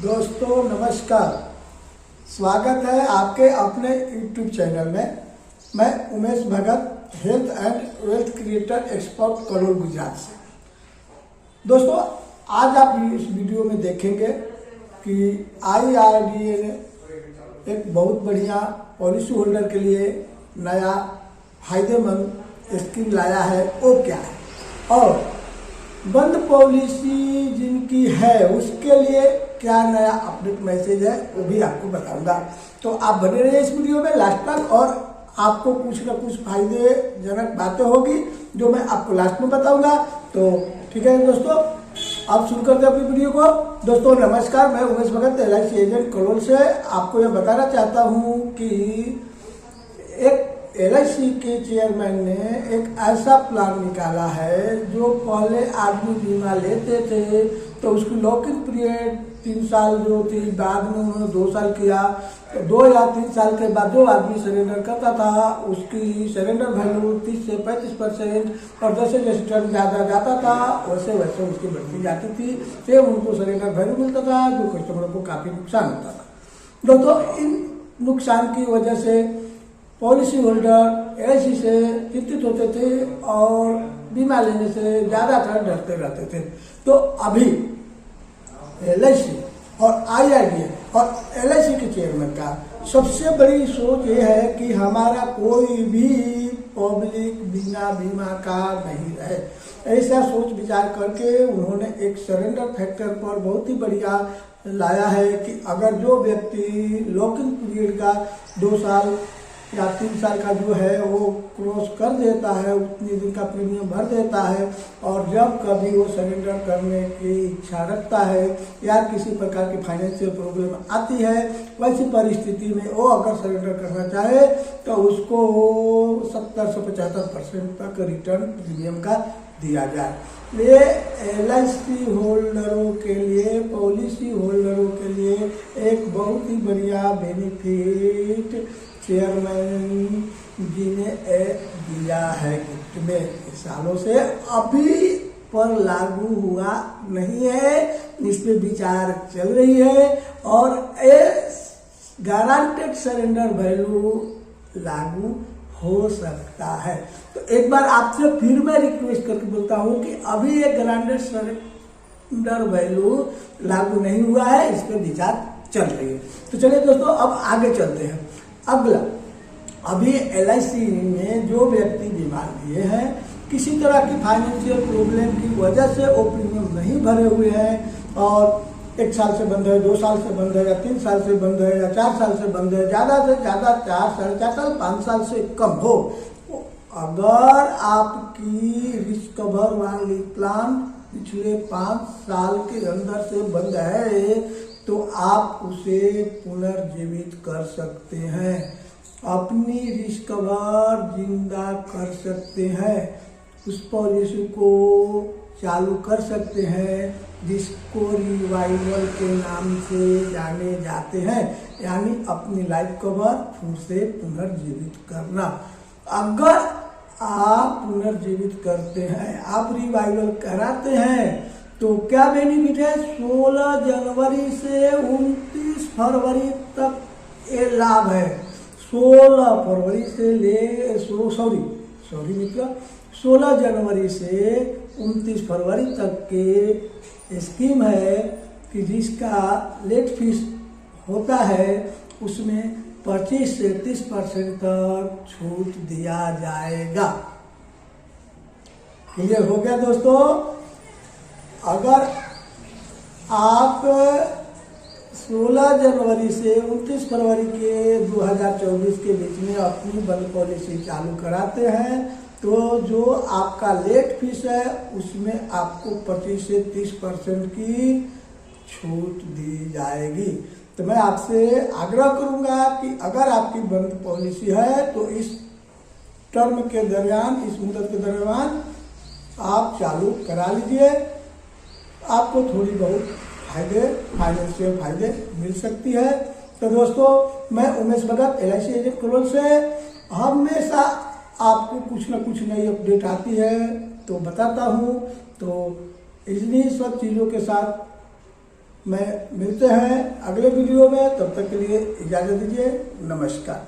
दोस्तों नमस्कार, स्वागत है आपके अपने YouTube चैनल में। मैं Umesh Bhagat, health and wealth creator expert Karol Gujarat से। दोस्तों आज आप इस वीडियो में देखेंगे कि IRDA ने एक बहुत बढ़िया पॉलिसी होल्डर के लिए नया फायदेमंद स्कीम लाया है। वो क्या है और बंद पॉलिसी जिनकी है उसके लिए क्या नया अपडेट मैसेज है वो भी आपको बताऊंगा। तो आप बने रहिए इस वीडियो में लास्ट तक और आपको कुछ ना कुछ फायदेजनक बातें होगी जो मैं आपको लास्ट में बताऊंगा। तो ठीक है दोस्तों, आप शुरू करते हैं अपनी वीडियो को। दोस्तों नमस्कार, मैं उमेश भगत LIC एजेंट करोल से आपको यह बताना चाहता हूँ कि एक LIC के चेयरमैन ने एक ऐसा प्लान निकाला है जो पहले आदमी बीमा लेते थे तो उसकी लॉकिंग पीरियड 3 साल जो थी, बाद में उन्होंने 2 साल किया। तो 2 या 3 साल के बाद जो आदमी सरेंडर करता था उसकी सरेंडर वैल्यू 30 से 35% और जैसे जैसे टर्म ज़्यादा जाता था वैसे वैसे उसकी बढ़ती जाती थी। फिर उनको सरेंडर वैल्यू मिलता था जो कस्टमरों को काफ़ी नुकसान होता था। दोस्तों इन नुकसान की वजह से पॉलिसी होल्डर LIC से चिंतित होते थे और बीमा लेने से ज़्यादातर डरते रहते थे। तो अभी LIC और IRDA और LIC के चेयरमैन का सबसे बड़ी सोच ये है कि हमारा कोई भी पब्लिक बिना बीमा का नहीं रहे। ऐसा सोच विचार करके उन्होंने एक सरेंडर फैक्टर पर बहुत ही बढ़िया लाया है कि अगर जो व्यक्ति लॉकिंग पीरियड का 2 साल या 3 साल का जो है वो क्रॉस कर देता है, उतनी दिन का प्रीमियम भर देता है और जब कभी वो सरेंडर करने की इच्छा रखता है या किसी प्रकार की फाइनेंशियल प्रॉब्लम आती है, वैसी परिस्थिति में वो अगर सरेंडर करना चाहे तो उसको 70 से 75% तक रिटर्न प्रीमियम का दिया जाए। ये LIC होल्डरों के लिए, पॉलिसी होल्डरों के लिए एक बहुत ही बढ़िया बेनिफिट चेयरमैन जी ने दिया है गिफ्ट में। सालों से अभी पर लागू हुआ नहीं है, इस पे विचार चल रही है और गारंटेड सरेंडर वैल्यू लागू हो सकता है। तो एक बार आपसे फिर मैं रिक्वेस्ट करके बोलता हूँ कि अभी ये गारंटेड सरेंडर वैल्यू लागू नहीं हुआ है, इस पे विचार चल रही है। तो चलिए दोस्तों अब आगे चलते हैं। अगला, अभी LIC में जो व्यक्ति बीमार हुए हैं, किसी तरह की फाइनेंशियल प्रॉब्लम की वजह से वो प्रीमियम नहीं भरे हुए हैं और 1 साल से बंद है, 2 साल से बंद है या 3 साल से बंद है या 4 साल से बंद है, ज़्यादा से ज़्यादा 4 साल, 4 साल 5 साल से कम हो, अगर आपकी रिस्क कवर वाली प्लान पिछले 5 साल के अंदर से बंद है तो आप उसे पुनर्जीवित कर सकते हैं, अपनी रिस्क कवर जिंदा कर सकते हैं, उस पॉलिसी को चालू कर सकते हैं जिसको रिवाइवल के नाम से जाने जाते हैं, यानी अपनी लाइफ कवर फिर से पुनर्जीवित करना। अगर आप पुनर्जीवित करते हैं, आप रिवाइवल कराते हैं तो क्या बेनिफिट है? 16 जनवरी से 29 फरवरी तक ये लाभ है। 16 फरवरी से ले मतलब 16 जनवरी से 29 फरवरी तक के स्कीम है कि जिसका लेट फीस होता है उसमें 25 से 30% तक छूट दिया जाएगा। क्लियर हो गया दोस्तों? अगर आप 16 जनवरी से 29 फरवरी के 2024 के बीच में अपनी बंद पॉलिसी चालू कराते हैं तो जो आपका लेट फीस है उसमें आपको 25 से 30% की छूट दी जाएगी। तो मैं आपसे आग्रह करूंगा कि अगर आपकी बंद पॉलिसी है तो इस टर्म के दरमियान, इस मुद्दत के दरमियान आप चालू करा लीजिए, आपको थोड़ी बहुत फाइनेंशियल फायदे मिल सकती है। तो दोस्तों मैं उमेश भगत LIC एजेंट करोल से हमेशा आपको कुछ ना कुछ नई अपडेट आती है तो बताता हूँ। तो इन्हीं सब चीज़ों के साथ मैं मिलते हैं अगले वीडियो में, तब तक के लिए इजाज़त दीजिए, नमस्कार।